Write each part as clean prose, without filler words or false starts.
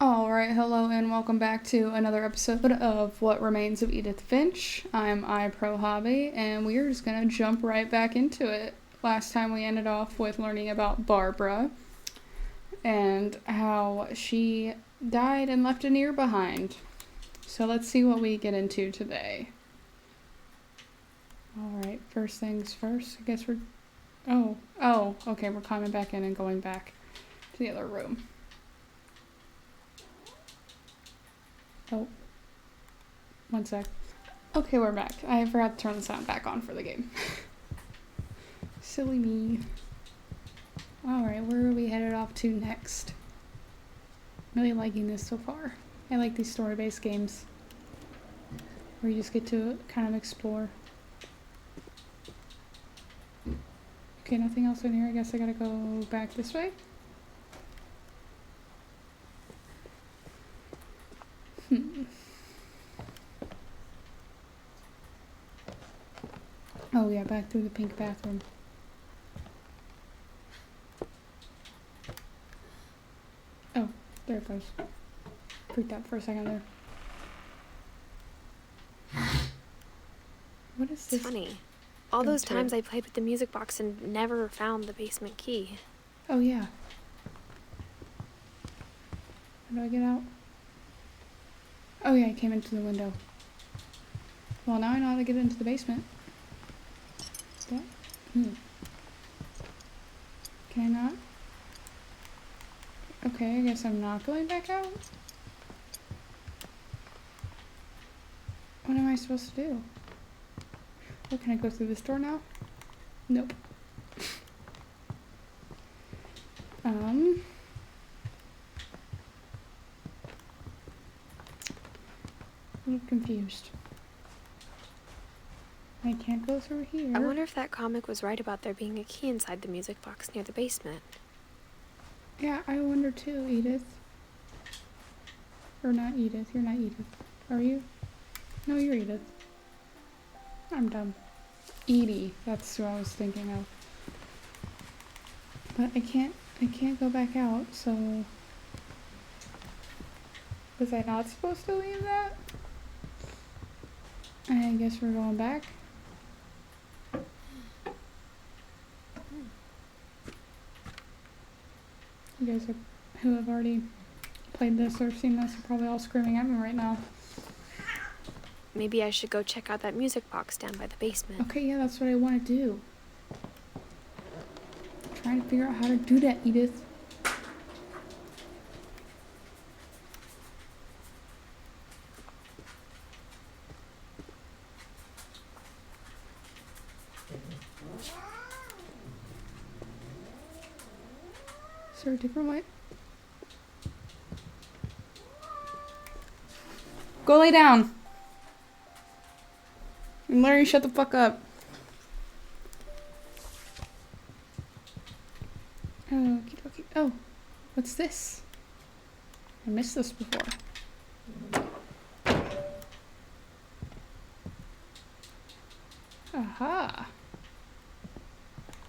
Alright, hello and welcome back to another episode of What Remains of Edith Finch. I'm iProHobby, and we are just gonna jump right back into it. Last time we ended off with learning about Barbara and how she died and left an ear behind. So let's see what we get into today. Alright, first things first. I guess we're... Oh, okay, we're coming back in and going back to the other room. Oh, one sec. Okay, we're back. I forgot to turn the sound back on for the game. Silly me. Alright, where are we headed off to next? Really liking this so far. I like these story-based games where you just get to kind of explore. Okay, nothing else in here. I guess I gotta go back this way. Oh yeah, back through the pink bathroom. Oh, there it goes. Freaked out for a second there. What is this? It's funny. All those times I played with the music box and never found the basement key. Oh yeah. How do I get out? Oh yeah, I came into the window. Well, now I know how to get into the basement. What? Can I not? Okay, I guess I'm not going back out. What am I supposed to do? Oh, can I go through this door now? Nope. I'm a little confused. I can't go through here. I wonder if that comic was right about there being a key inside the music box near the basement. Yeah, I wonder too, Edith. Or not Edith. You're not Edith. Are you? No, you're Edith. I'm dumb. Edie. That's who I was thinking of. But I can't go back out, so... Was I not supposed to leave that? I guess we're going back. You guys who have already played this or seen this are probably all screaming at me right now. Maybe I should go check out that music box down by the basement. Okay, yeah, that's what I want to do. I'm trying to figure out how to do that, Edith. Is there a different way? Go lay down. And Larry, shut the fuck up. Oh, okay. Oh, what's this? I missed this before. Aha.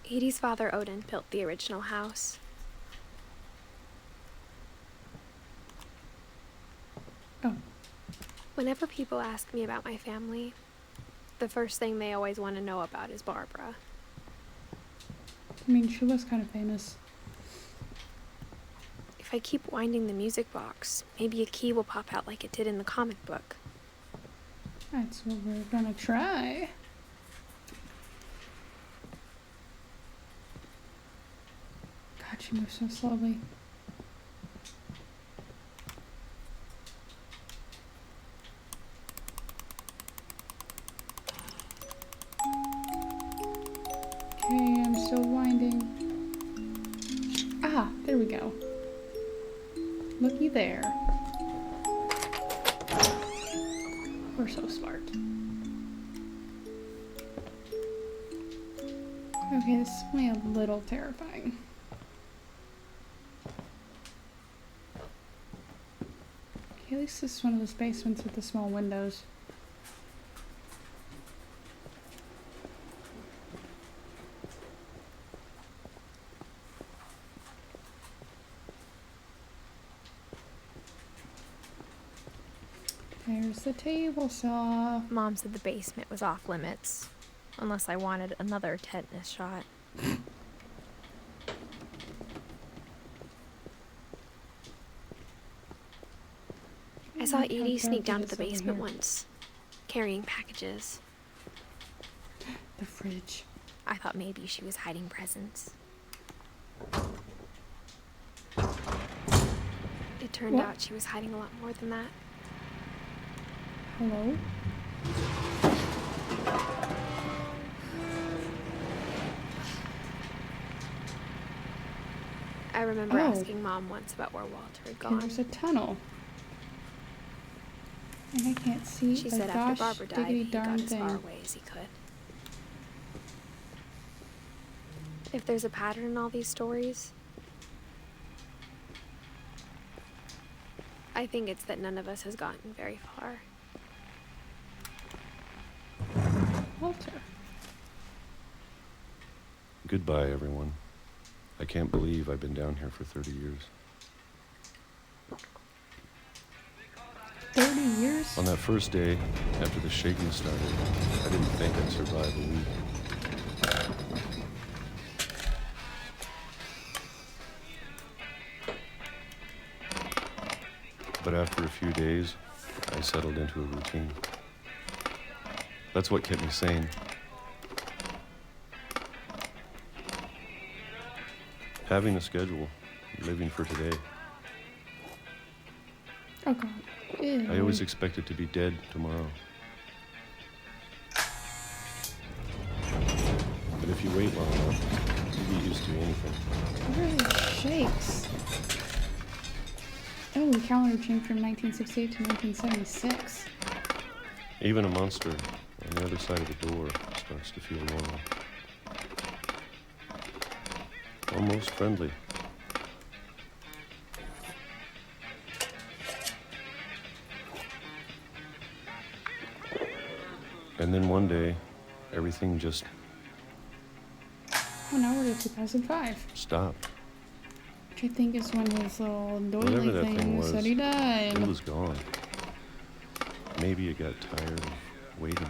Edie's father, Odin, built the original house. Oh. Whenever people ask me about my family, the first thing they always want to know about is Barbara. I mean, she was kind of famous. If I keep winding the music box, maybe a key will pop out like it did in the comic book. That's what we're gonna try. God, she moves so slowly. Okay, I'm still winding. Ah, there we go. Looky there. We're so smart. Okay, this is only a little terrifying. Okay, at least this is one of those basements with the small windows. There's the table saw. Mom said the basement was off limits, unless I wanted another tetanus shot. I saw Edie sneak down to the basement once, carrying packages. The fridge. I thought maybe she was hiding presents. It turned out she was hiding a lot more than that. Hello? I remember asking Mom once about where Walter had gone. There's a tunnel. And I can't see. She said after Barbara died, he got as far away as he could. If there's a pattern in all these stories, I think it's that none of us has gotten very far. Walter. Goodbye, everyone. I can't believe I've been down here for 30 years. 30 years? On that first day, after the shaking started, I didn't think I'd survive a week. But after a few days, I settled into a routine. That's what kept me sane. Having a schedule, living for today. Oh God. Ew. I always expected to be dead tomorrow. But if you wait long enough, you get used to anything. What are these shakes? Oh, the calendar changed from 1968 to 1976. Even a monster on the other side of the door starts to feel normal. Almost friendly. And then one day, everything just Oh, now we're to 2005. stopped. Which I think is when his little Whatever doily that thing thing was, said he died. it was gone. Maybe it got tired of waiting.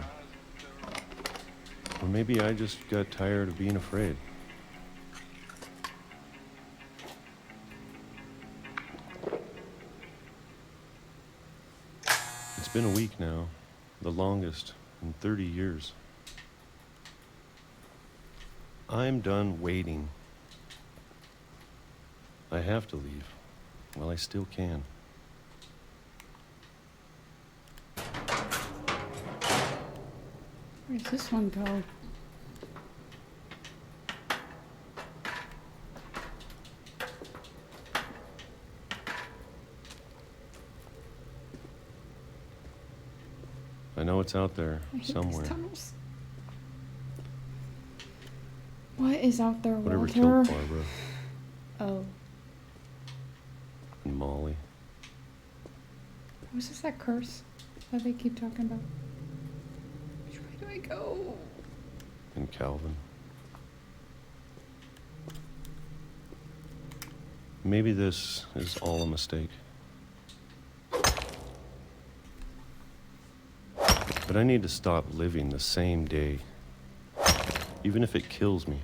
Or maybe I just got tired of being afraid. It's been a week now, the longest in 30 years. I'm done waiting. I have to leave while I still can. Where does this one go? I know it's out there I hate somewhere. these tunnels. What is out there, Whatever Walter? killed Barbara Oh. and Molly. Was this that curse that they keep talking about? Which way do I go? And Calvin. Maybe this is all a mistake. But I need to stop living the same day, even if it kills me.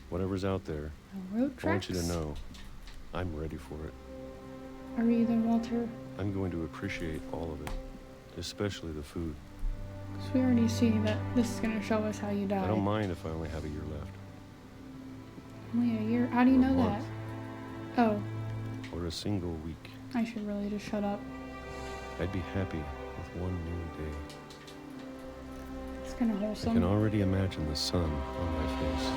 Whatever's out there, Road I want you to tracks? know I'm ready for it. Are you then, Walter? I'm going to appreciate all of it, especially the food. Because we already see that this is going to show us how you died. I don't mind if I only have a year left, Only a year? How do you Or a know that? month. Oh, or a single week. I should really just shut up. I'd be happy with one new day. It's kind of I can wholesome. already imagine the sun on my face.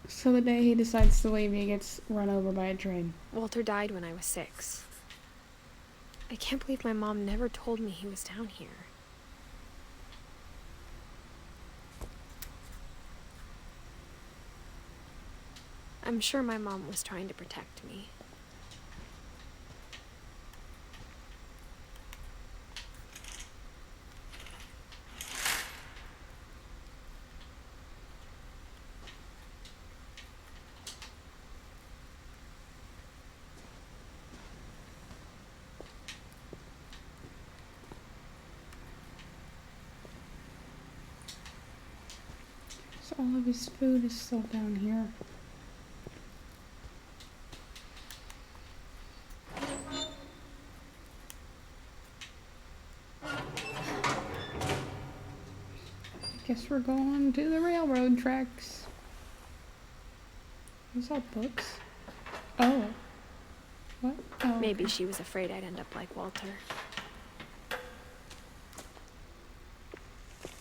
So the day he decides to leave, he gets run over by a train. Walter died when I was 6. I can't believe my mom never told me he was down here. I'm sure my mom was trying to protect me. So all of his food is still down here. Guess we're going to the railroad tracks. These all books. Oh. What? Oh. Maybe she was afraid I'd end up like Walter.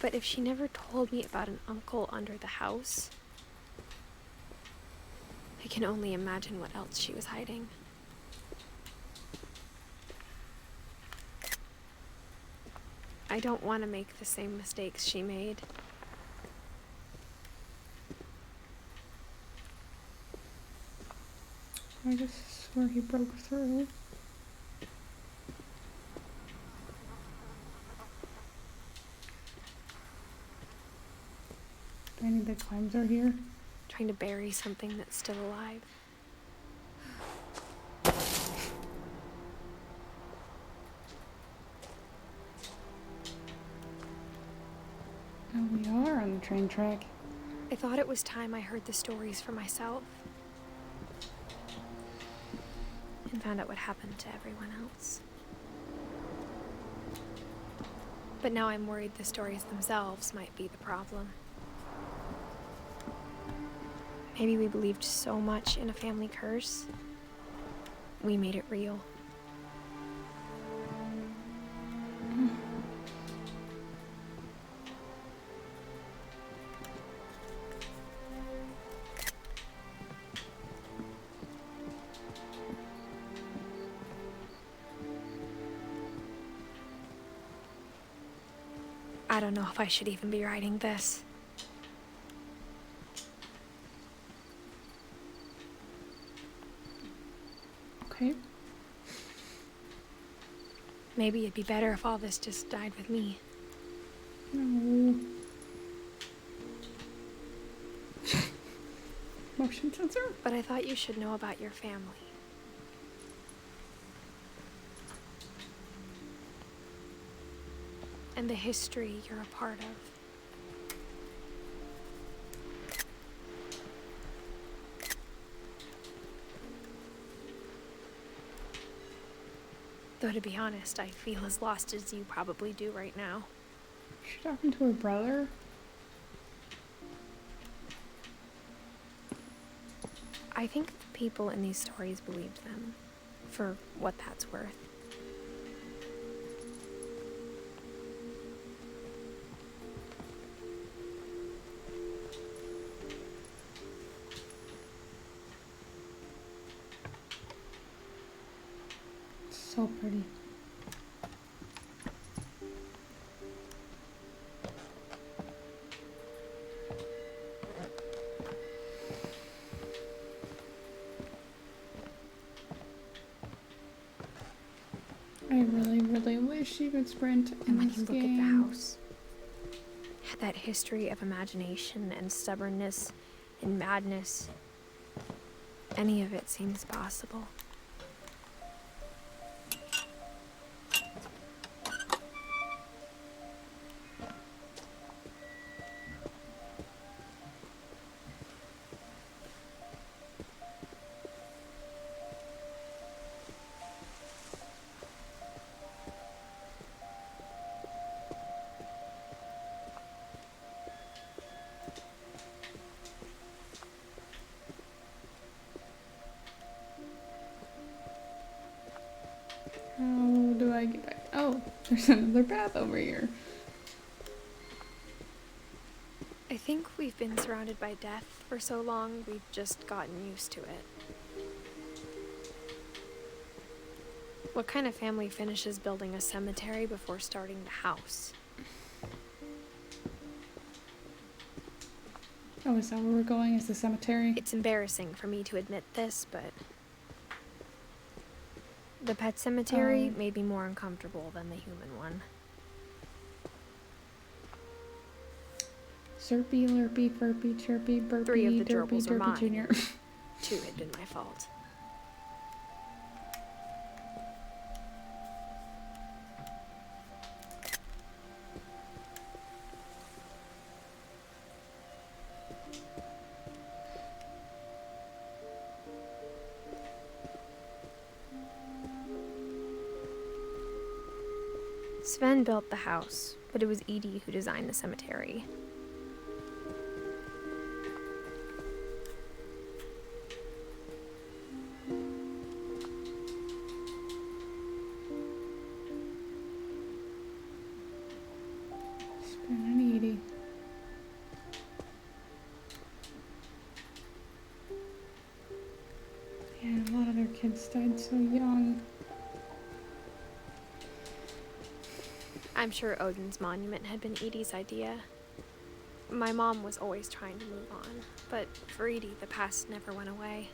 But if she never told me about an uncle under the house, I can only imagine what else she was hiding. I don't want to make the same mistakes she made. I guess this is where he broke through. Do any of the climbs are here? Trying to bury something that's still alive. Oh, we are on the train track. I thought it was time I heard the stories for myself. And found out what happened to everyone else. But now I'm worried the stories themselves might be the problem. Maybe we believed so much in a family curse, we made it real. I don't know if I should even be writing this. Okay. Maybe it'd be better if all this just died with me. No. Motion sensor? But I thought you should know about your family. And the history you're a part of. Though to be honest, I feel as lost as you probably do right now. She's talking to her brother. I think the people in these stories believed them, for what that's worth. So pretty. I really, really wish you could sprint in And when this you look game. at the house, it had that history of imagination and stubbornness and madness. Any of it seems possible. How do I get back? Oh, there's another path over here. I think we've been surrounded by death for so long, we've just gotten used to it. What kind of family finishes building a cemetery before starting the house? Oh, is that where we're going? Is the cemetery? It's embarrassing for me to admit this, but the pet cemetery made me more uncomfortable than the human one. Slurpy, lurpy, furpy, chirpy, burpy, 3 of the derpy, gerbils are derpy mine. junior. 2 had been my fault. Sven built the house, but it was Edie who designed the cemetery. Sven and Edie. Yeah, a lot of their kids died so young. I'm sure Odin's monument had been Edie's idea. My mom was always trying to move on, but for Edie, the past never went away.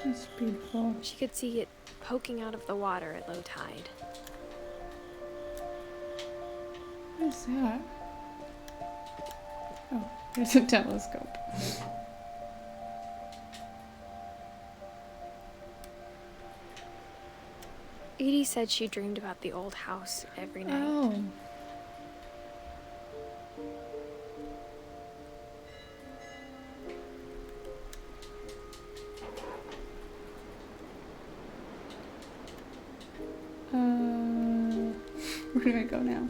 It's beautiful. She could see it poking out of the water at low tide. What is that? Oh, there's a telescope. Edie said she dreamed about the old house every night. Oh. Where do I go now?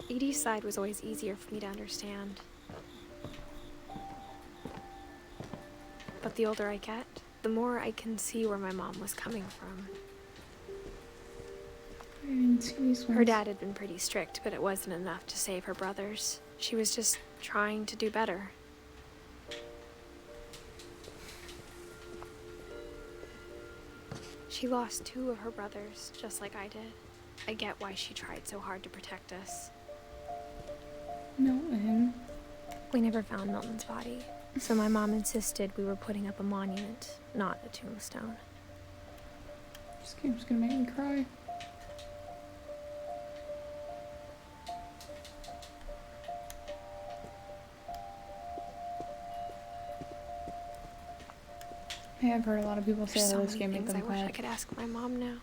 Edie's side was always easier for me to understand. But the older I get, the more I can see where my mom was coming from. I didn't see these ones. Her dad had been pretty strict, but it wasn't enough to save her brothers. She was just trying to do better. She lost 2 of her brothers, just like I did. I get why she tried so hard to protect us. Milton. We never found Milton's body, so my mom insisted we were putting up a monument, not a tombstone. This game's gonna make me cry. I have heard a lot of people say There's that so this many game made things them I wish I cry. could ask my mom now.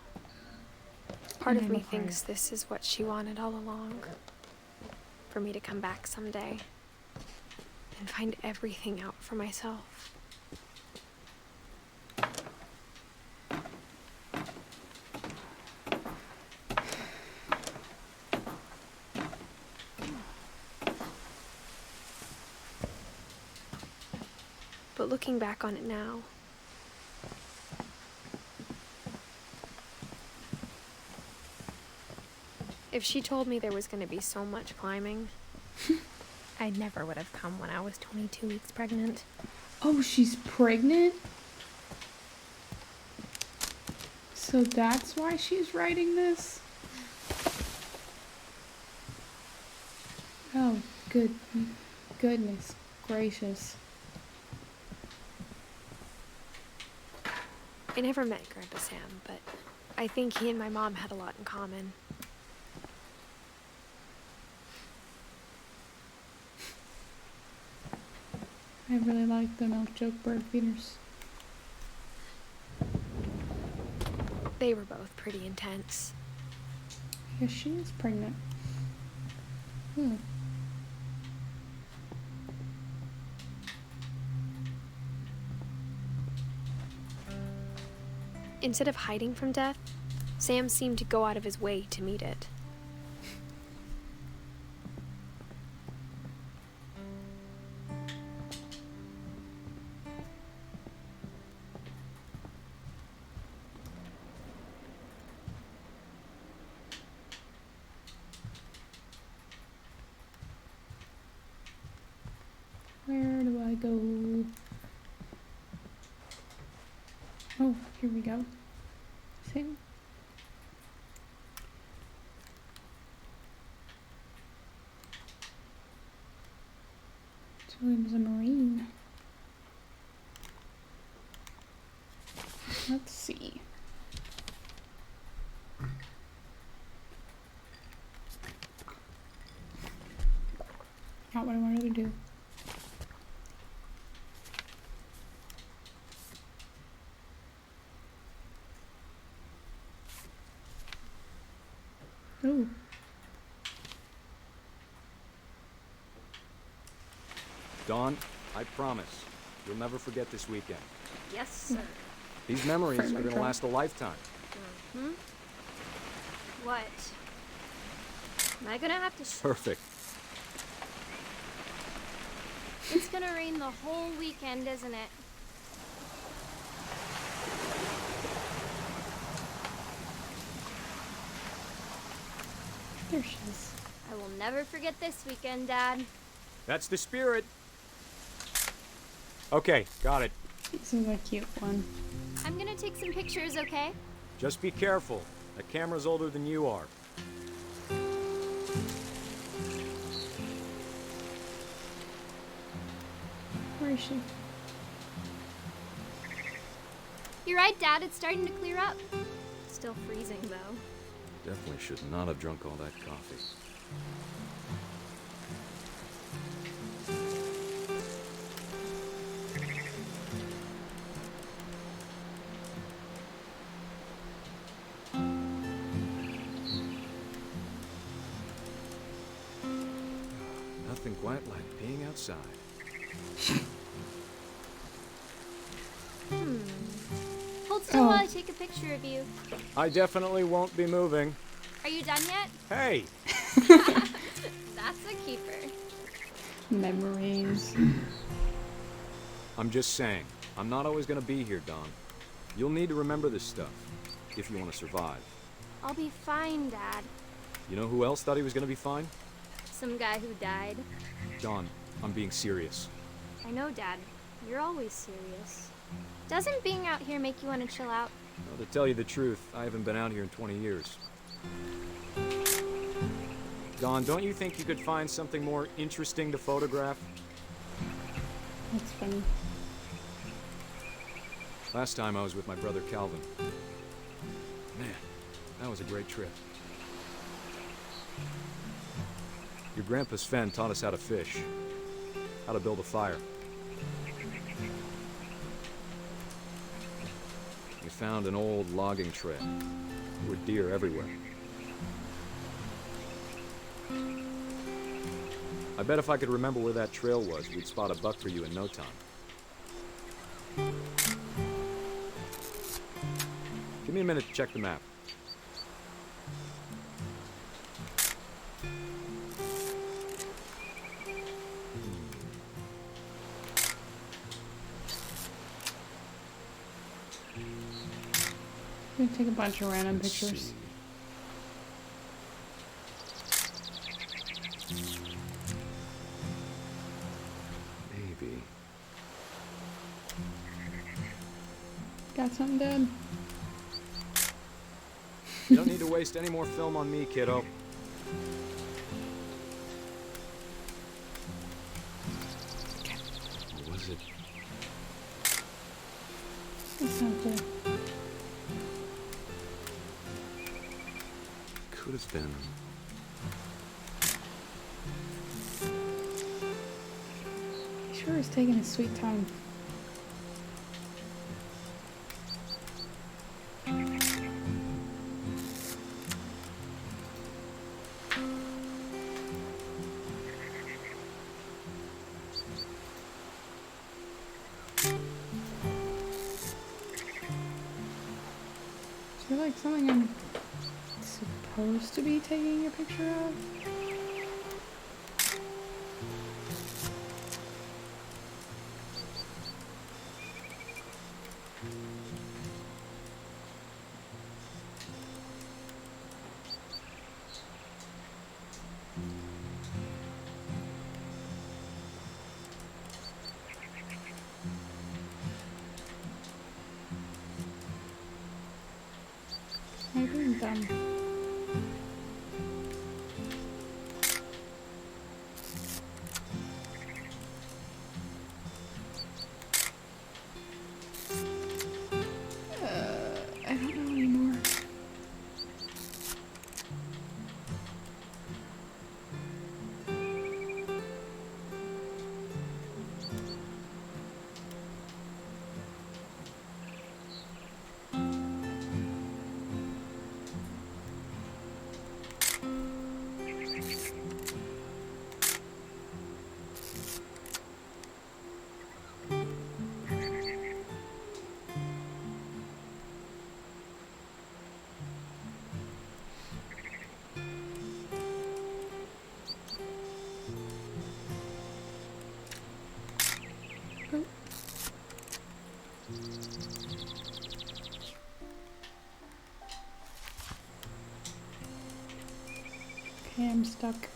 Part And of I'm me a crier. thinks this is what she wanted all along. For me to come back someday and find everything out for myself. But looking back on it now, if she told me there was going to be so much climbing, I never would have come when I was 22 weeks pregnant. Oh, she's pregnant? So that's why she's writing this? Oh, goodness gracious. I never met Grandpa Sam, but I think he and my mom had a lot in common. I really like the milk joke bird feeders. They were both pretty intense. Yes, she is pregnant. Hmm. Instead of hiding from death, Sam seemed to go out of his way to meet it. Where do I go? Oh, here we go. Same. So he was a Marine. Let's see. Not what I wanted to do. Ooh. Dawn, I promise, you'll never forget this weekend. Yes, sir. These memories Frame are of gonna Trump. last a lifetime. Hmm? What? Am I gonna have to Perfect. It's gonna rain the whole weekend, isn't it? There she is. I will never forget this weekend, Dad. That's the spirit. Okay, got it. This is a cute one. I'm gonna take some pictures, okay? Just be careful. That camera's older than you are. Where is she? You're right, Dad. It's starting to clear up. Still freezing, though. Definitely should not have drunk all that coffee. Nothing quite like being outside. Hold still Oh. while I take a picture of you. I definitely won't be moving. Are you done yet? Hey! That's a keeper. Memories. I'm just saying, I'm not always gonna be here, Don. You'll need to remember this stuff, if you want to survive. I'll be fine, Dad. You know who else thought he was gonna be fine? Some guy who died. Don, I'm being serious. I know, Dad. You're always serious. Doesn't being out here make you want to chill out? Well, to tell you the truth, I haven't been out here in 20 years. Don, don't you think you could find something more interesting to photograph? That's funny. Last time I was with my brother Calvin. Man, that was a great trip. Your grandpa Sven taught us how to fish, how to build a fire. We found an old logging trail. There were deer everywhere. I bet if I could remember where that trail was, we'd spot a buck for you in no time. Give me a minute to check the map. I'm gonna take a bunch of random Let's pictures. see. Maybe. Got something, Dad? You don't need to waste any more film on me, kiddo. Or was it? That's not cool. Could have been. He sure is taking his sweet time. Is there like something I'm supposed to be taking a picture of? Am I being dumb? I don't know anymore. Okay, I'm stuck.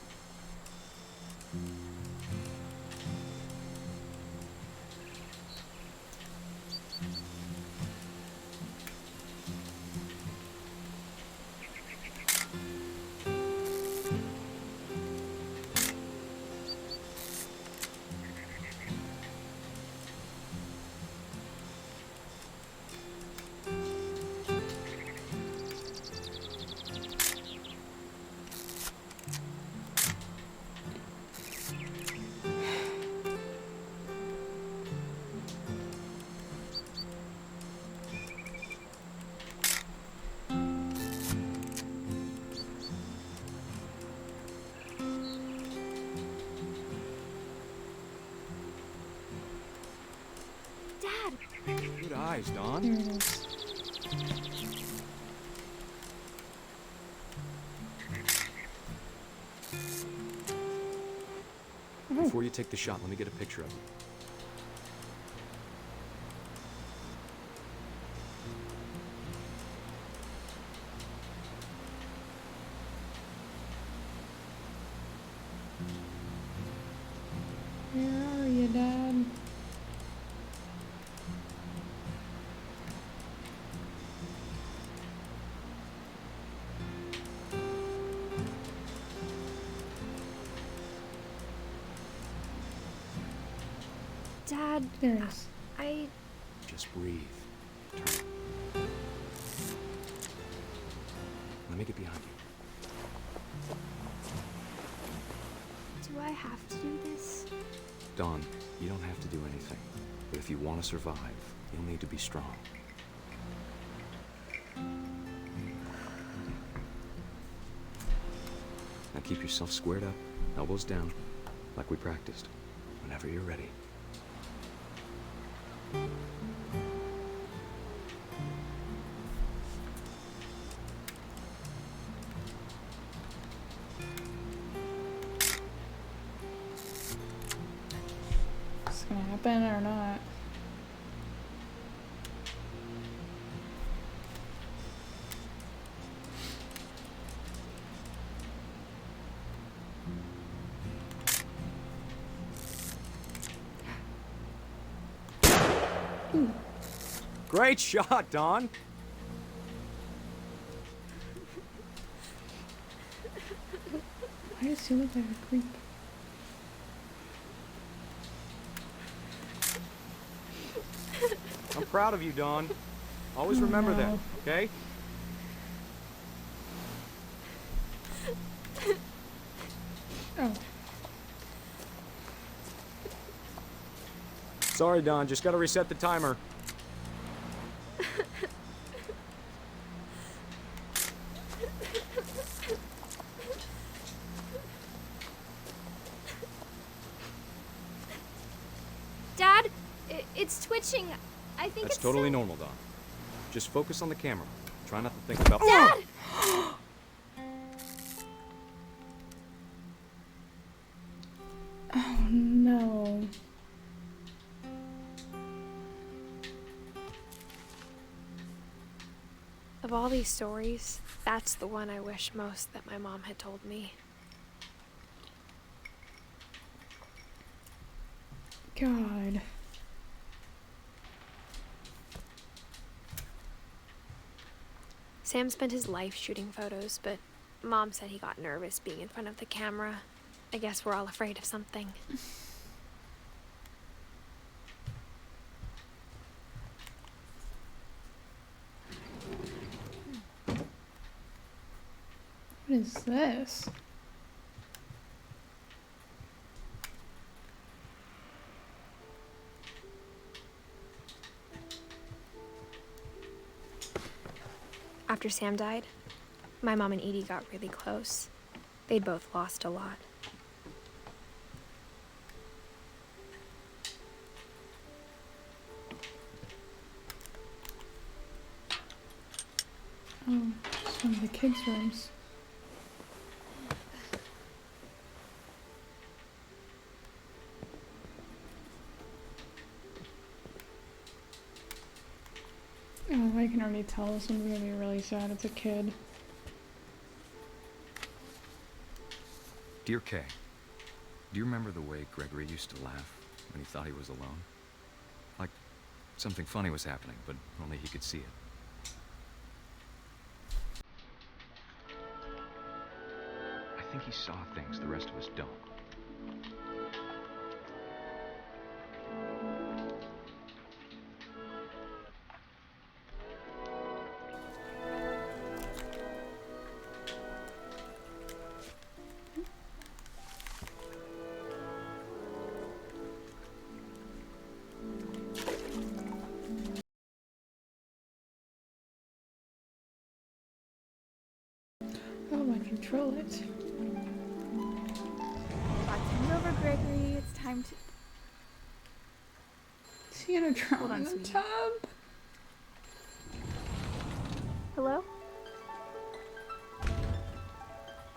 Dad! Good eyes, Don. Here it is. Oh, Before you take the shot, let me get a picture of you. where are you, Dad? Dad, There it is. I... Just breathe. Turn. Let me get behind you. Do I have to do this? Don, you don't have to do anything. But if you want to survive, you'll need to be strong. Now keep yourself squared up, elbows down, like we practiced. Whenever you're ready. Is it gonna happen or not? Great shot, Don! Why does he look like a creep? I'm proud of you, Don. Always Oh, remember that, no. okay? Oh, Sorry, Don, just gotta reset the timer. Dad, it's twitching. I think That's it's totally so... normal, Don. Just focus on the camera. Try not to think about— Dad! oh no. Of all these stories, that's the one I wish most that my mom had told me. God. Sam spent his life shooting photos, but Mom said he got nervous being in front of the camera. I guess we're all afraid of something. What is this? After Sam died, my mom and Edie got really close. They'd both lost a lot. Oh, just one of the kids' rooms. Oh, I can already tell this one's gonna be really sad. It's a kid. Dear Kay, do you remember the way Gregory used to laugh when he thought he was alone? Like something funny was happening, but only he could see it. I think he saw things the rest of us don't. Oh, I control it. Boxing's over, Gregory. It's time to. Is he gonna drown Hold on, in the sweetie. tub? Hello?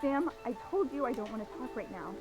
Sam, I told you I don't want to talk right now.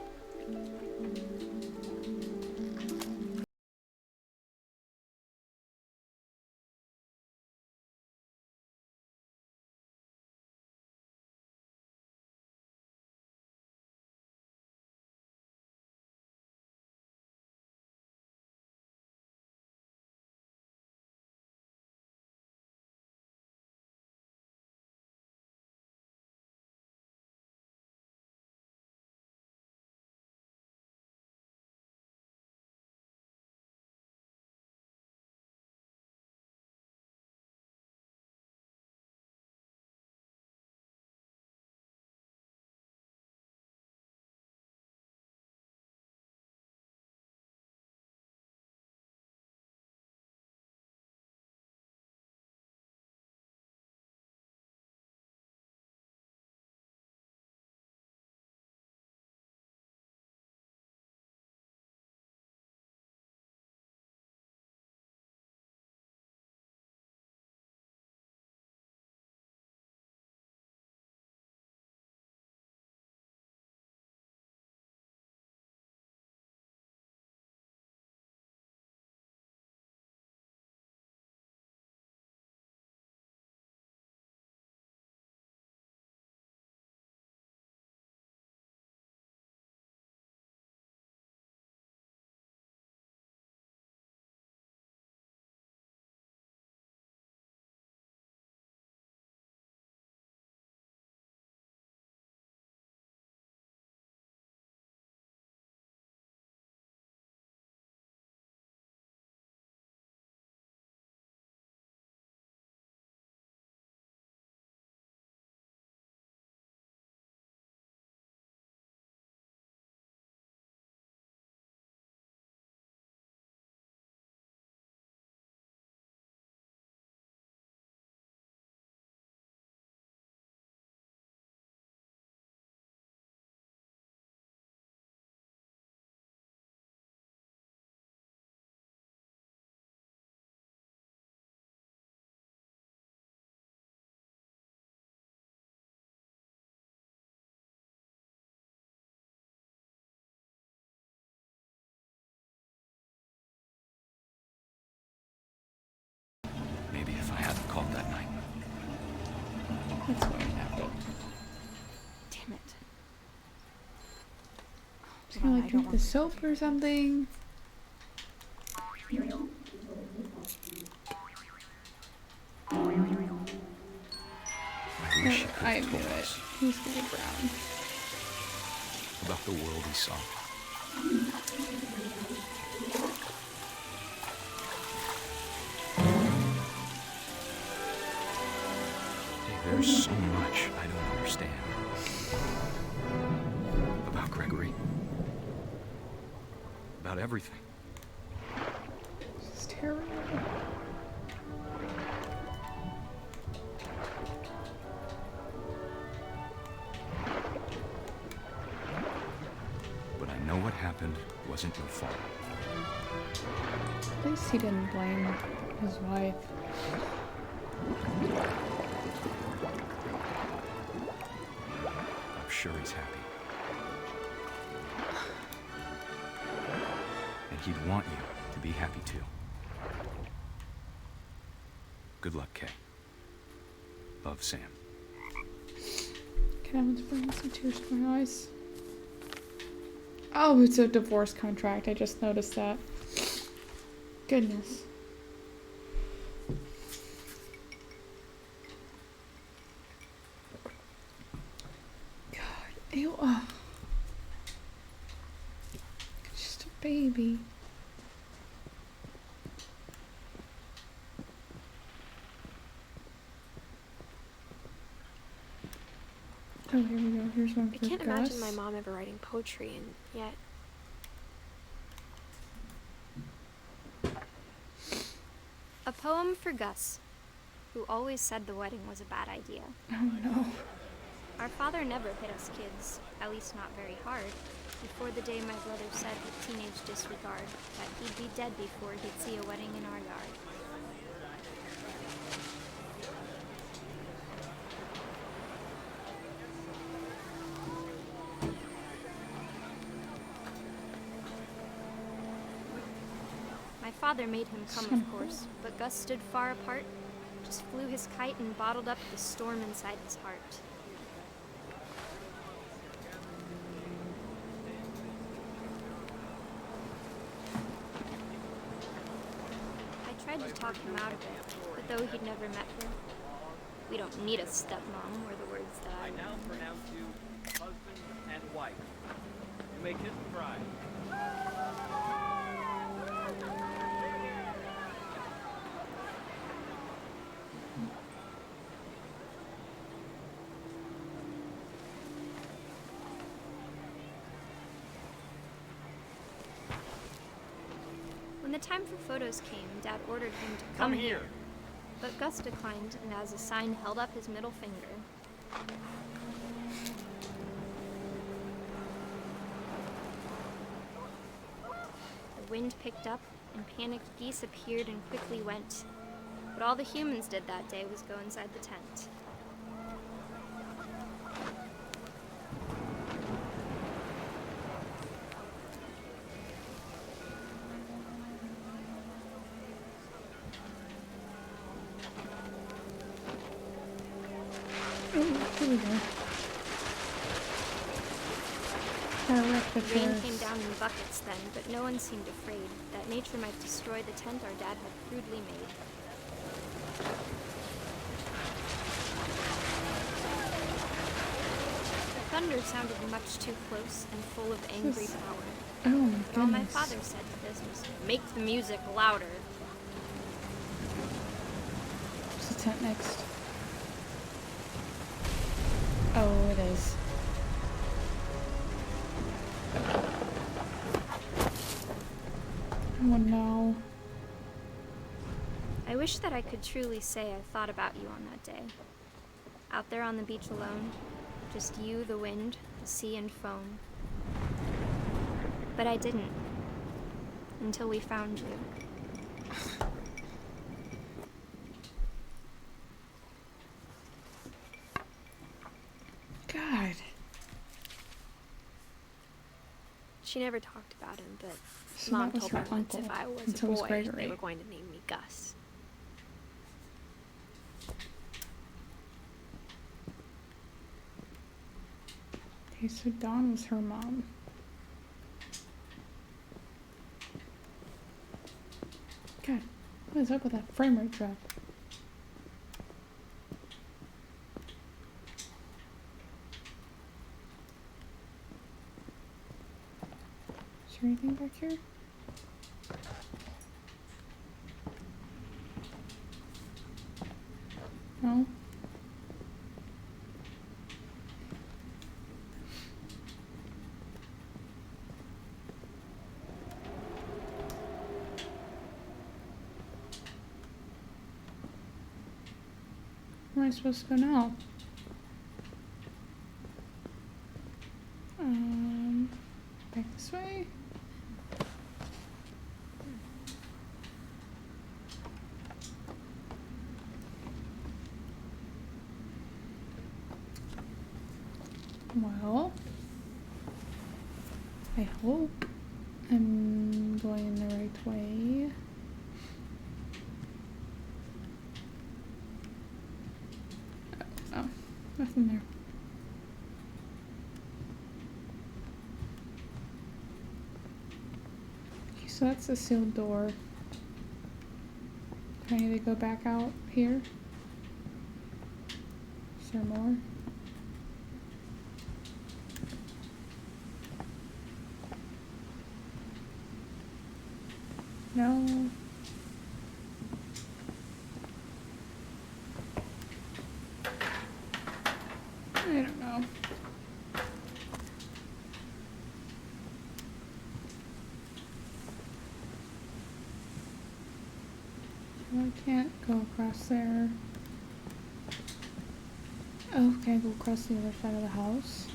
Maybe if I hadn't called that night. That's what happened. Damn it. Just gonna like drink the soap or something. I wish he could I have knew told it. us He's gonna drown. about the world he saw. Hey, there's so much I don't understand. About Gregory. About everything. This is terrible. But I know what happened wasn't your fault. At least he didn't blame his wife. I'm sure he's happy. And he'd want you to be happy too. Good luck, Kay. Love, Sam. Can I bring some tears to my eyes? Oh, it's a divorce contract. I just noticed that. Goodness. God. Ew. Oh. Just a baby. Oh, here we go. Here's one I for can't Gus. imagine my mom ever writing poetry, and yet... A poem for Gus, who always said the wedding was a bad idea. Oh no. Our father never hit us kids, at least not very hard, before the day my brother said with teenage disregard that he'd be dead before he'd see a wedding in our yard. My father made him come, of course, but Gus stood far apart, just flew his kite and bottled up the storm inside his heart. I tried to talk him out of it, but though he'd never met her, we don't need a stepmom, were the words that I now pronounce you husband and wife. You may kiss the bride. When the time for photos came, Dad ordered him to come here. But Gus declined, and as a sign held up his middle finger. The wind picked up, and panicked geese appeared and quickly went. But all the humans did that day was go inside the tent. Oh, here we go. The rain came down in buckets then, but no one seemed afraid that nature might destroy the tent our dad had crudely made. The thunder sounded much too close and full of angry power. Oh my But all my goodness. father said to this was, "Make the music louder." Where's the tent next? Oh, it is. Oh no. I wish that I could truly say I thought about you on that day. Out there on the beach alone, just you, the wind, the sea and foam. But I didn't. Until we found you. God. She never talked about him, but So Mom that was told her me once if uncle, I was and a so was boy, Gregory. they were going to name me Gus. Okay, so Dawn was her mom. God, what is up with that frame rate drop? Is there anything back here? No? Where am I supposed to go now? Back this way? Well, I hope I'm going in the right way. Oh, nothing there. So that's the sealed door. Do I need to go back out here? Is there more? No. I don't know. Well, I can't go across there. Oh, can I go across the other side of the house?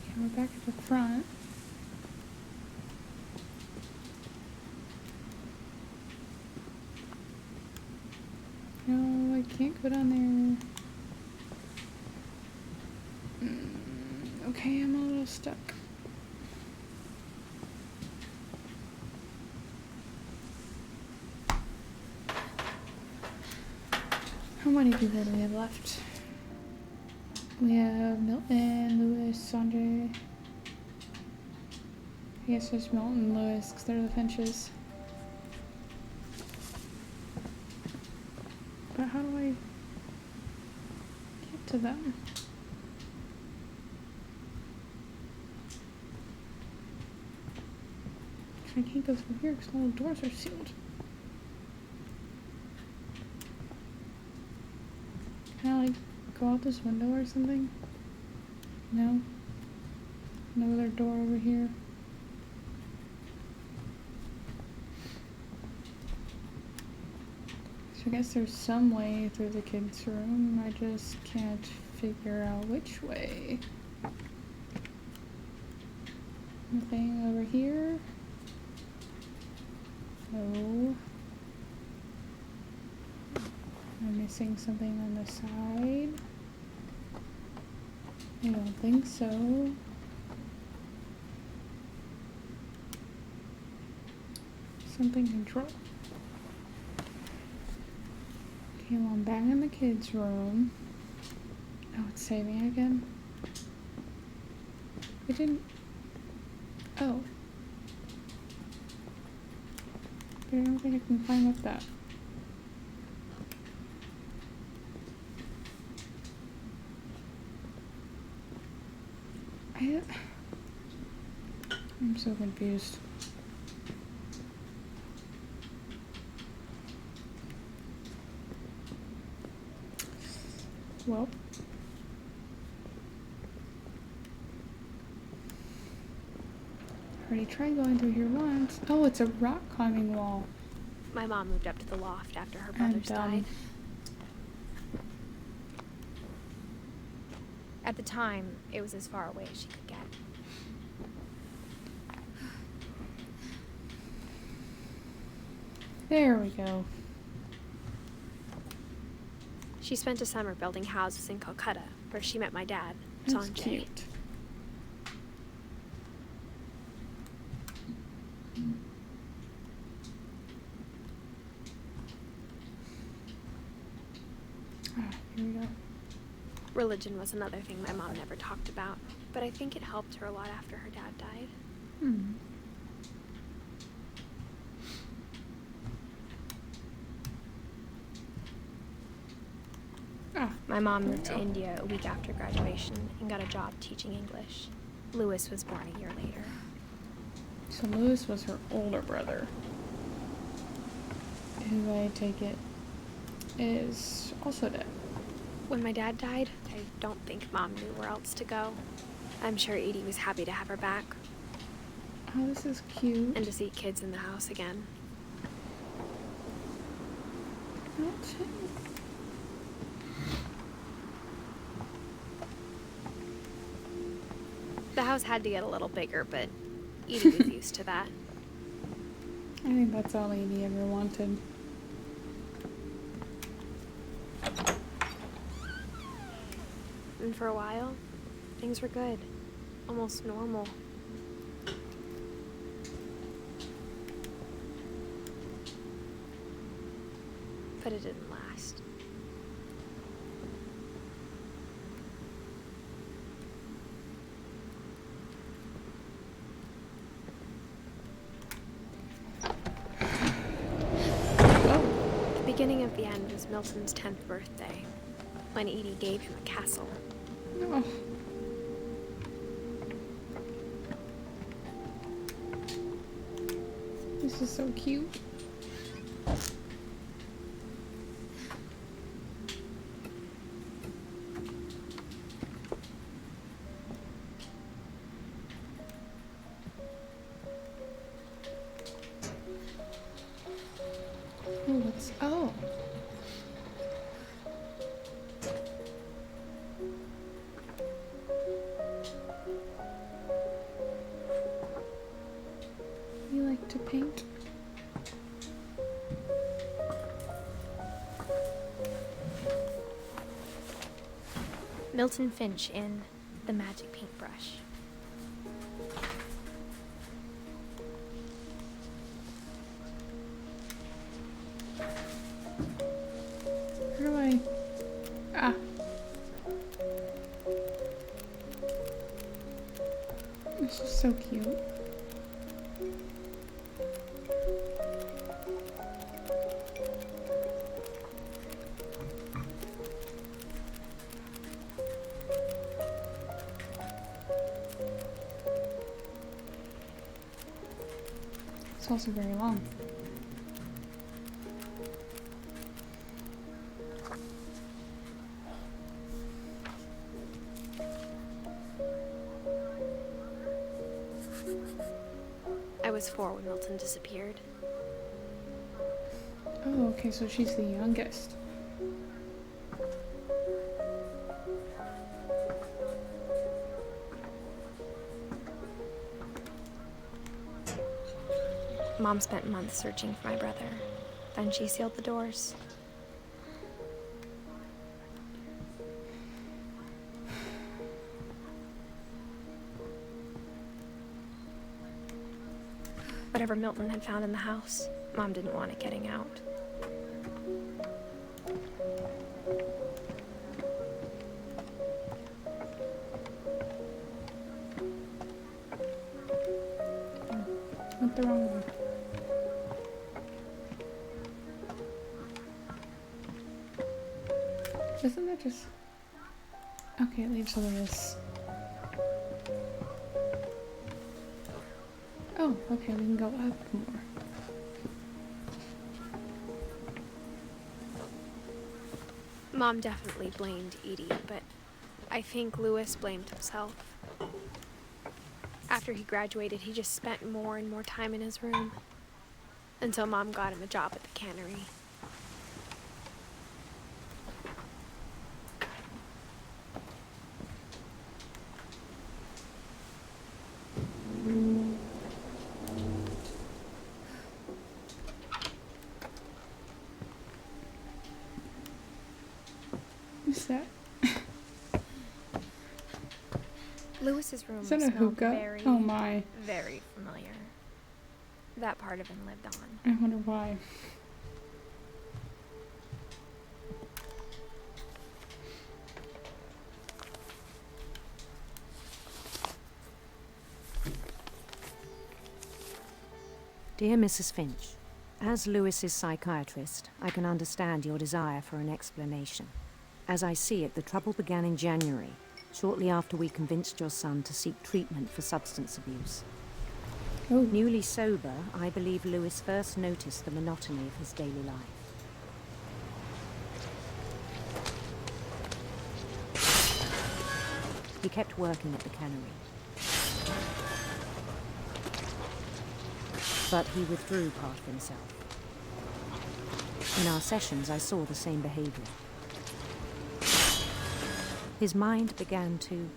Okay, we're back at the front. No, I can't go down there. Okay, I'm a little stuck. How many people do we have left? We have Milton, Lewis, Sanjay. I guess there's Milton and Lewis because they're the Finches. But how do I get to them? I can't go through here because all the doors are sealed. Can I, like, go out this window or something? No? No other door over here? So I guess there's some way through the kids' room. I just can't figure out which way. Nothing over here? No. I'm missing something on the side. I don't think so. Something control. Okay, well, I'm back in the kids' room. Oh, it's saving again. It didn't. Oh. But I don't think I can climb up that. I'm so confused. Well. Already tried going through here once. Oh, it's a rock climbing wall. My mom moved up to the loft after her brothers died. At the time, it was as far away as she could get. There we go. She spent a summer building houses in Calcutta, where she met my dad, That's Sanjay. cute. Ah, here we go. Religion was another thing my mom never talked about, but I think it helped her a lot after her dad died. Hmm. Ah, My mom moved to India a week after graduation and got a job teaching English. Lewis was born a year later. so Lewis was her older brother, who I take it is also dead. When my dad died, I don't think Mom knew where else to go. I'm sure Edie was happy to have her back Oh, this is cute. and to see kids in the house again. Okay. The house had to get a little bigger, but Edie was used to that. I think that's all Edie ever wanted. And for a while, things were good. Almost normal. But it didn't last. beginning of the end was Milton's 10th birthday, when Edie gave him a castle. Oh. This is so cute. Oh, what's... Oh. You like to paint? Milton Finch in The Magic Paintbrush. How do I... Ah. This is so cute. It's also very long. I was 4 when Milton disappeared. Oh, okay, so she's the youngest. Mom spent months searching for my brother. Then she sealed the doors. Whatever Milton had found in the house, Mom didn't want it getting out. Went the wrong way. Doesn't that just... Okay, it leaves all of this. Oh, okay, we can go up more. Mom definitely blamed Edie, but I think Lewis blamed himself. After he graduated, he just spent more and more time in his room. Until Mom got him a job at the cannery. What's that? Lewis's room Is that a smelled hookah? very, Oh my. very familiar. That part of him lived on. I wonder why. Dear Mrs. Finch, as Lewis's psychiatrist, I can understand your desire for an explanation. As I see it, the trouble began in January, shortly after we convinced your son to seek treatment for substance abuse. Oh. Newly sober, I believe Lewis first noticed the monotony of his daily life. He kept working at the cannery. But he withdrew part of himself. In our sessions, I saw the same behavior. His mind began to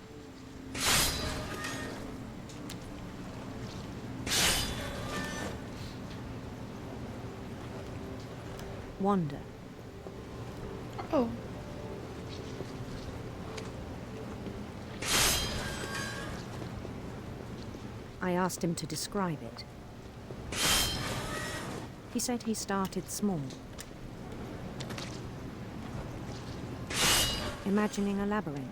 wander. Oh. I asked him to describe it. He said he started small, imagining a labyrinth.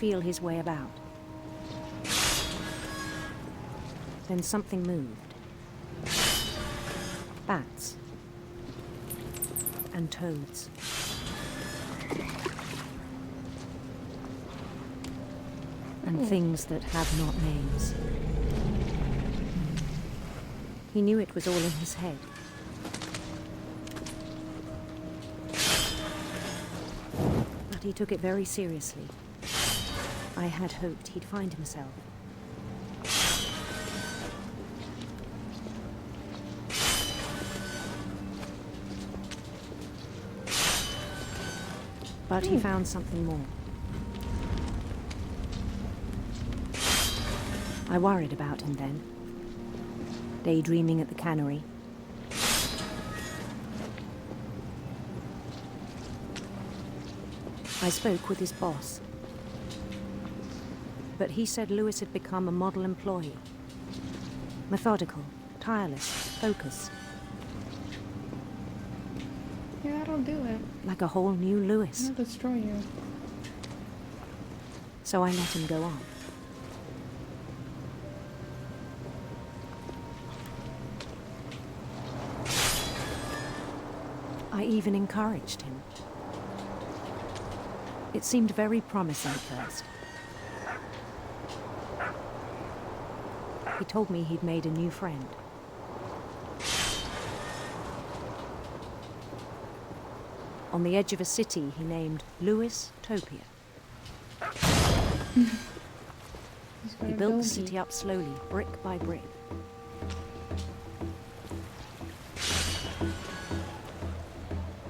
feel his way about. Then something moved. Bats. And toads. And things that have not names. He knew it was all in his head. But he took it very seriously. I had hoped he'd find himself. But he found something more. I worried about him then, daydreaming at the cannery. I spoke with his boss, but he said Lewis had become a model employee. Methodical, tireless, focused. Yeah, that'll do it. Like a whole new Lewis. It'll destroy you. So I let him go on. I even encouraged him. It seemed very promising at first. He told me he'd made a new friend. On the edge of a city he named Lewis Topia. He built the city up slowly, brick by brick.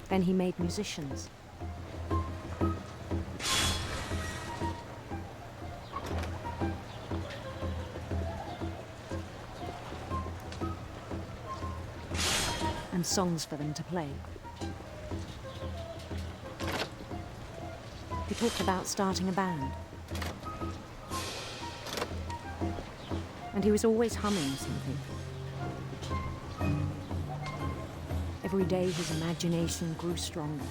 Then he made musicians. And songs for them to play. He talked about starting a band. And he was always humming something. Every day his imagination grew stronger.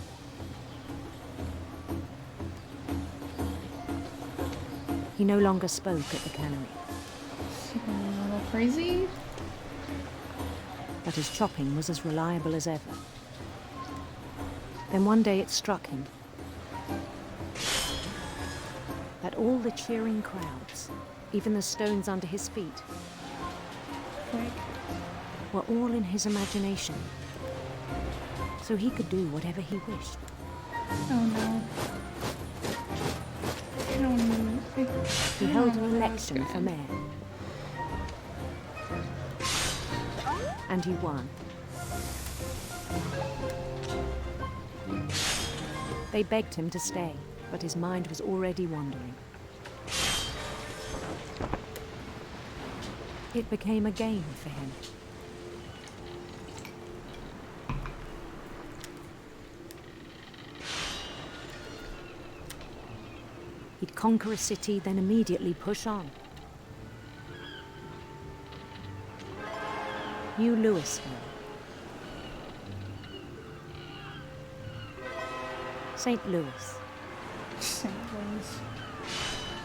He no longer spoke at the cannery. A little crazy. But his chopping was as reliable as ever. Then one day it struck him that all the cheering crowds, even the stones under his feet, were all in his imagination. So he could do whatever he wished. Oh no. I don't know. He held an election for mayor. And he won. They begged him to stay, but his mind was already wandering. It became a game for him. He'd conquer a city, then immediately push on. New Louisville. St. Louis. St. Louis.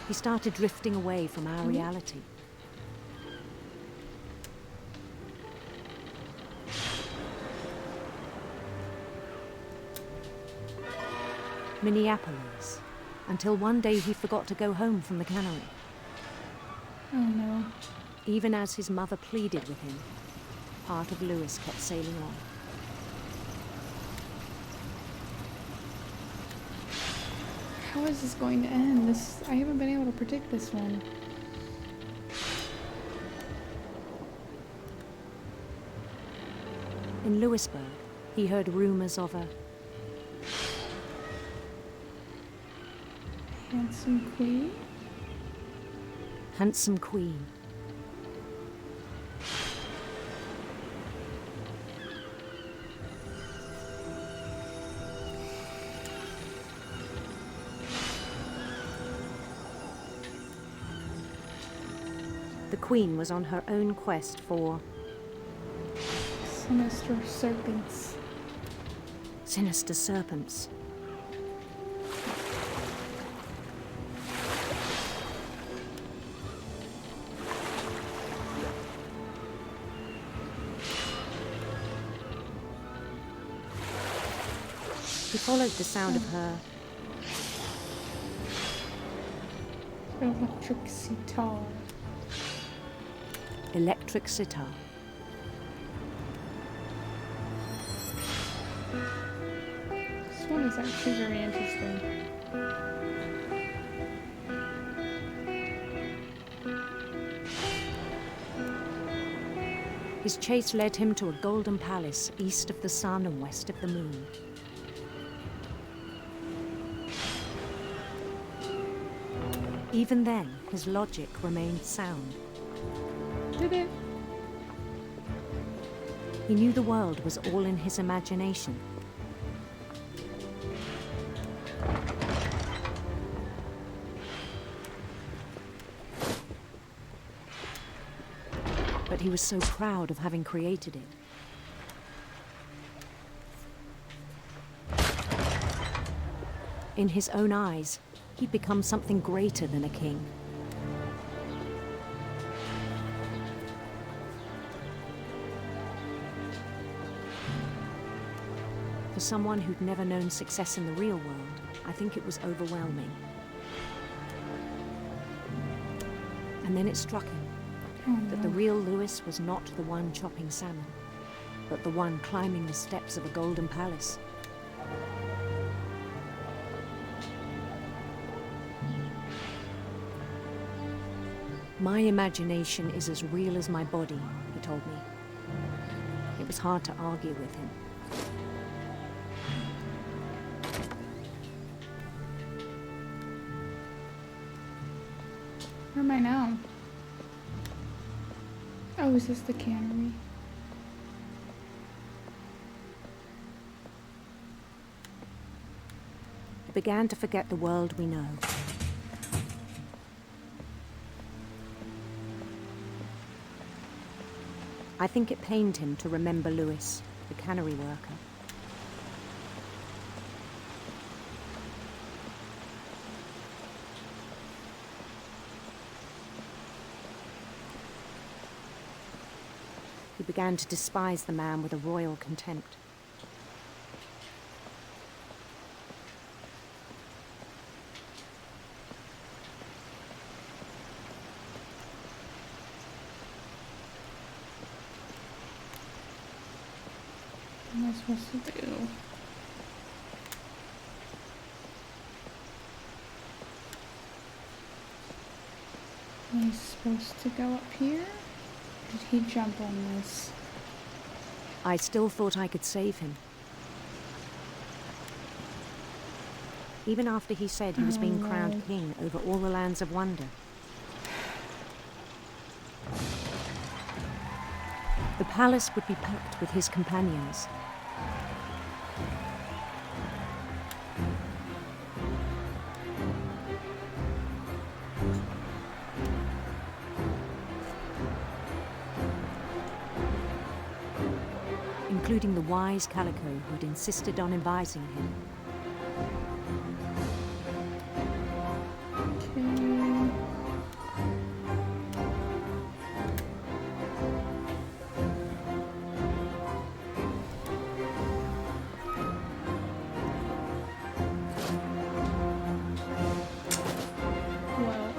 He started drifting away from our reality. Minneapolis, until one day he forgot to go home from the cannery. Oh no. Even as his mother pleaded with him, part of Lewis kept sailing on. How is this going to end? I haven't been able to predict this one. In Louisburg, he heard rumors of a Handsome queen? handsome queen. The queen was on her own quest for Sinister serpents. sinister serpents. He followed the sound of her Electric sitar. electric sitar. This one is actually very interesting. His chase led him to a golden palace east of the sun and west of the moon. Even then, his logic remained sound. Did it? He knew the world was all in his imagination. But he was so proud of having created it. In his own eyes, he'd become something greater than a king. For someone who'd never known success in the real world, I think it was overwhelming. And then it struck him that the real Lewis was not the one chopping salmon, but the one climbing the steps of a golden palace. My imagination is as real as my body, he told me. It was hard to argue with him. Where am I now? Oh, is this the cannery? I began to forget the world we know. I think it pained him to remember Lewis, the cannery worker. He began to despise the man with a royal contempt. What am I supposed to do? Am I supposed to go up here? Did he jump on this? I still thought I could save him. Even after he said he was being crowned king over all the lands of wonder. The palace would be packed with his companions. Including the wise Calico who'd insisted on advising him. Okay. Well,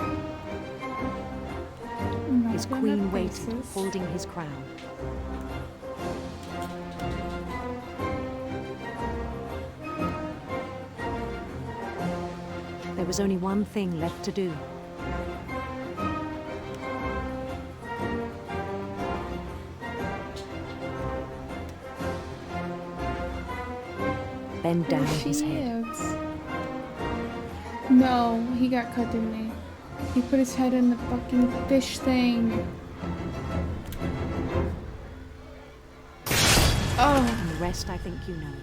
His queen waited, holding his crown. There was only one thing left to do. Bend down his head. No, he got cut, didn't he? He put his head in the fucking fish thing. Oh. And the rest I think you know.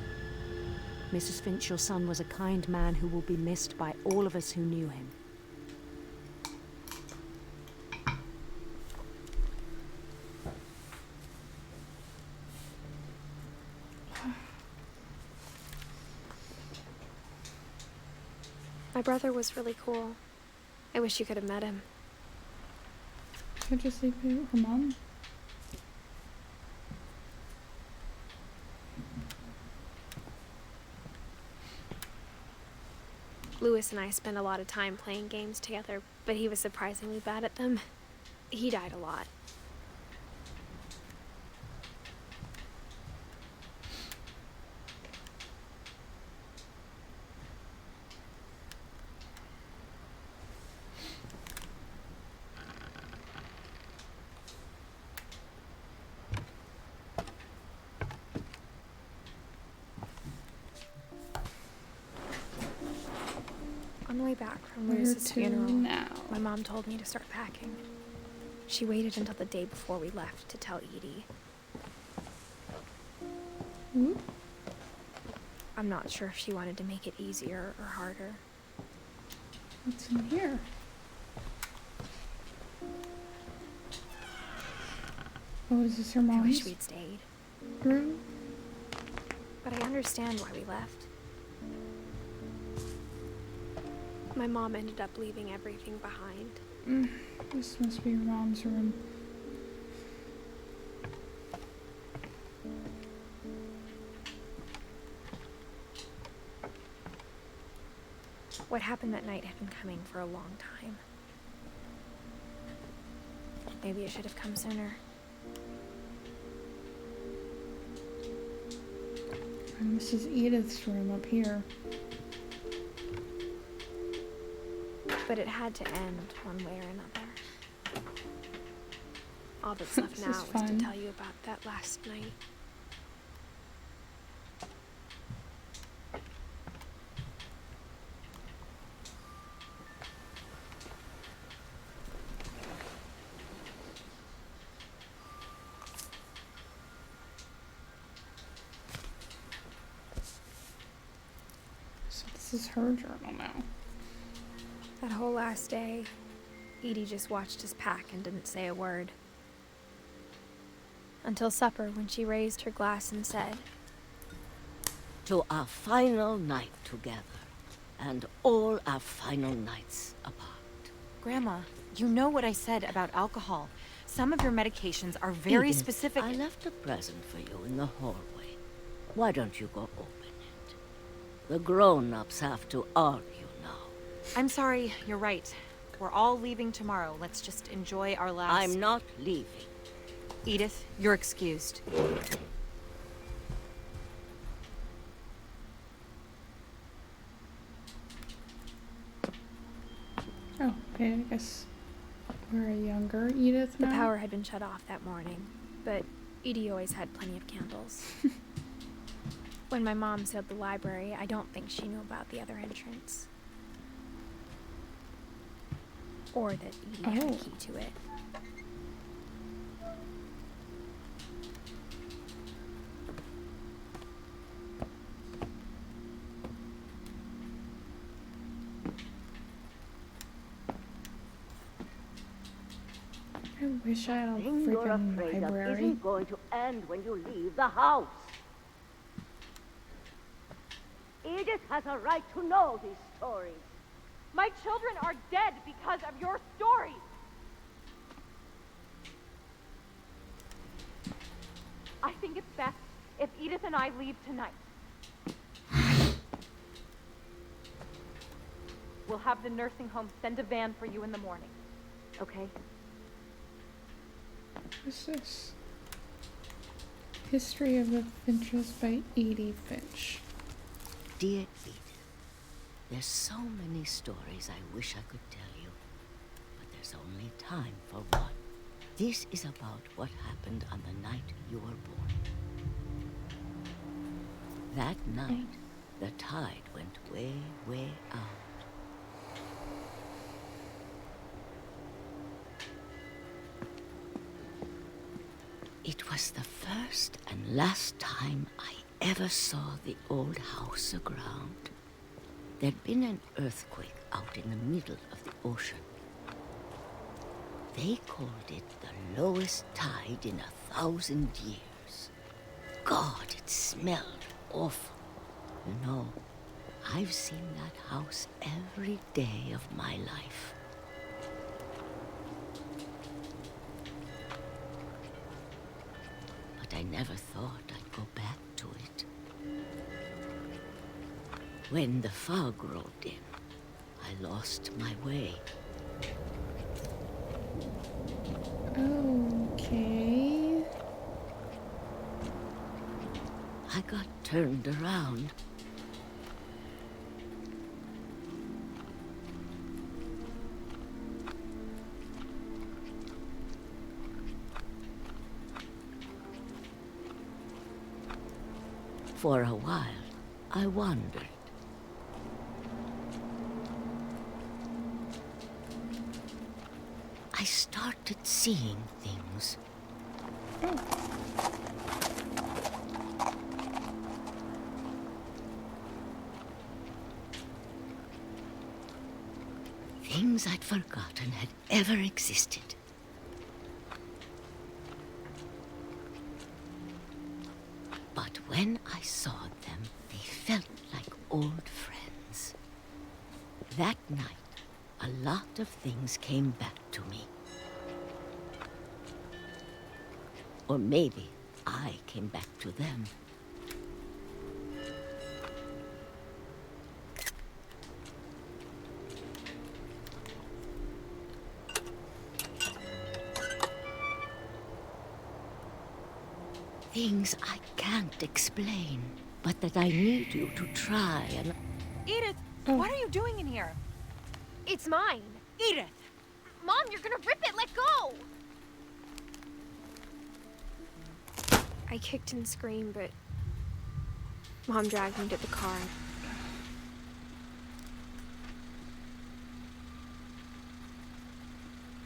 Mrs. Finch, your son was a kind man who will be missed by all of us who knew him. My brother was really cool. I wish you could have met him. Should I just leave it with her mom? Lewis and I spent a lot of time playing games together, but he was surprisingly bad at them. He died a lot. On the way back from Where Lewis's to funeral, now? my mom told me to start packing. She waited until the day before we left to tell Edie. Ooh. I'm not sure if she wanted to make it easier or harder. What's in here? Oh, is this her I mom's wish we'd stayed, room? but I understand why we left. My mom ended up leaving everything behind. This must be your mom's room. What happened that night had been coming for a long time. Maybe it should have come sooner. And this is Edith's room up here. But it had to end one way or another. All that's left This now is is to fun. tell you about that last night. So this is her journal now. That whole last day, Edie just watched us pack and didn't say a word. Until supper, when she raised her glass and said, To our final night together, and all our final nights apart. Grandma, you know what I said about alcohol. Some of your medications are very Edith, specific. I left a present for you in the hallway. Why don't you go open it? The grown-ups have to argue now. I'm sorry, you're right. We're all leaving tomorrow. Let's just enjoy our last... I'm not leaving. Edith, you're excused. Oh, okay, I guess we're a younger Edith the now. power had been shut off that morning, but Edie always had plenty of candles. When my mom sealed the library, I don't think she knew about the other entrance. Or that Edie had a key to it. I wish I had a Thing you're freaking afraid of library. isn't going to end when you leave the house. Edith has a right to know these stories. My children are dead because of your stories. I think it's best if Edith and I leave tonight. We'll have the nursing home send a van for you in the morning. Okay? What's this? History of the Finches by Edith Finch. Dear Edith, there's so many stories I wish I could tell you, but there's only time for one. This is about what happened on the night you were born. That night, the tide went way, way out. It was the first and last time I ever saw the old house aground. There'd been an earthquake out in the middle of the ocean. They called it the lowest tide in 1,000 years. God, it smelled awful. You know, I've seen that house every day of my life. But I never thought I'd go back to it. When the fog rolled in, I lost my way. Okay. I got turned around. For a while, I wandered. I started seeing things. Things I'd forgotten had ever existed. But when I saw them, they felt like old friends. That night, a lot of things came back to me. Or maybe I came back to them. Things I can't explain, but that I need you to try and... Edith, what are you doing in here? It's mine. Edith! Mom, you're gonna rip it. Let go! I kicked and screamed, but Mom dragged me to the car.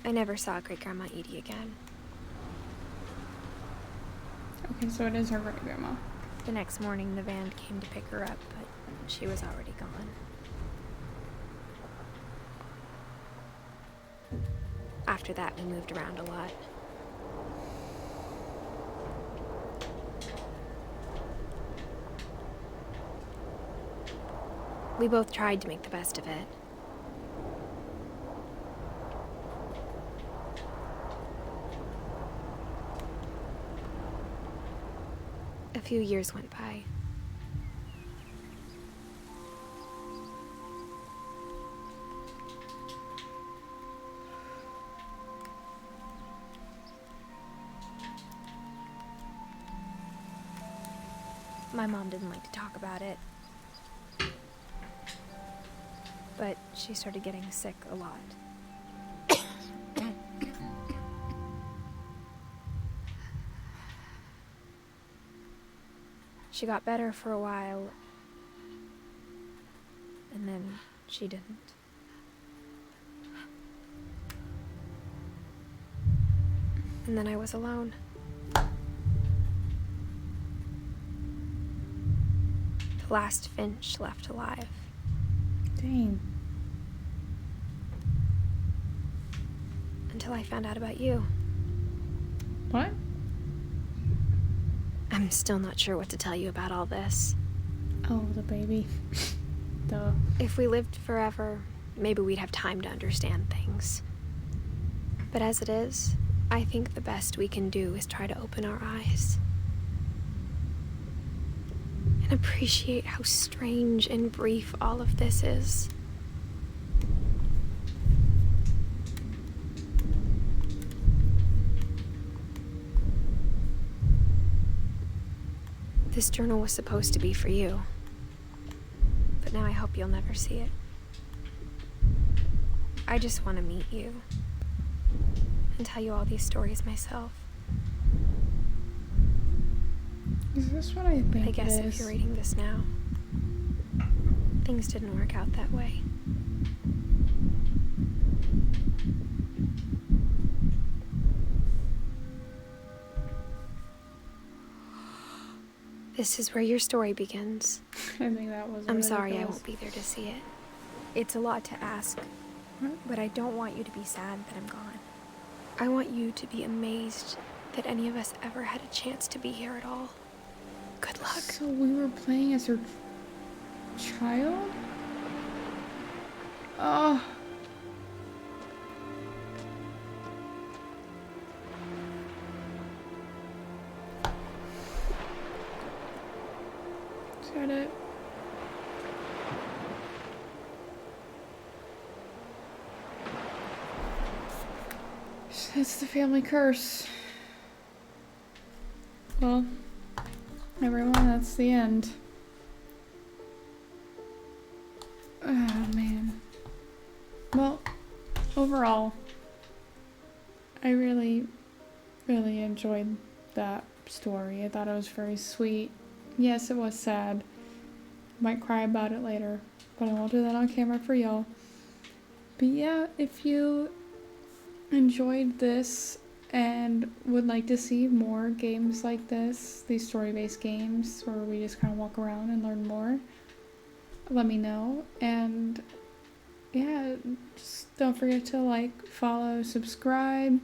I never saw Great-Grandma Edie again. Okay, so it is her great grandma. The next morning, the van came to pick her up, but she was already gone. After that, we moved around a lot. We both tried to make the best of it. A few years went by. My mom didn't like to talk about it. But she started getting sick a lot. She got better for a while, and then she didn't. And then I was alone. The last Finch left alive. Dang. Until I found out about you. What? I'm still not sure what to tell you about all this. Oh, the baby. Duh. If we lived forever, maybe we'd have time to understand things. But as it is, I think the best we can do is try to open our eyes. And appreciate how strange and brief all of this is. This journal was supposed to be for you. But now I hope you'll never see it. I just want to meet you. And tell you all these stories myself. Is this what I think I guess it if is? you're reading this now, things didn't work out that way. This is where your story begins. I think that was. I'm sorry I won't be there to see it. It's a lot to ask, but I don't want you to be sad that I'm gone. I want you to be amazed that any of us ever had a chance to be here at all. Good luck. So we were playing as her child? Oh. Is that it? It's the family curse. Well, everyone, that's the end. Oh, man. Well, overall, I really enjoyed that story. I thought it was very sweet. Yes, it was sad. Might cry about it later, but I won't do that on camera for y'all. But yeah, if you enjoyed this and would like to see more games like this, these story-based games where we just kind of walk around and learn more, let me know. And yeah, just don't forget to like, follow, subscribe.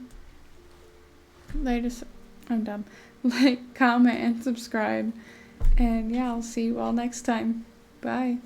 I'm dumb. Like, comment, and subscribe. And yeah, I'll see you all next time. Bye.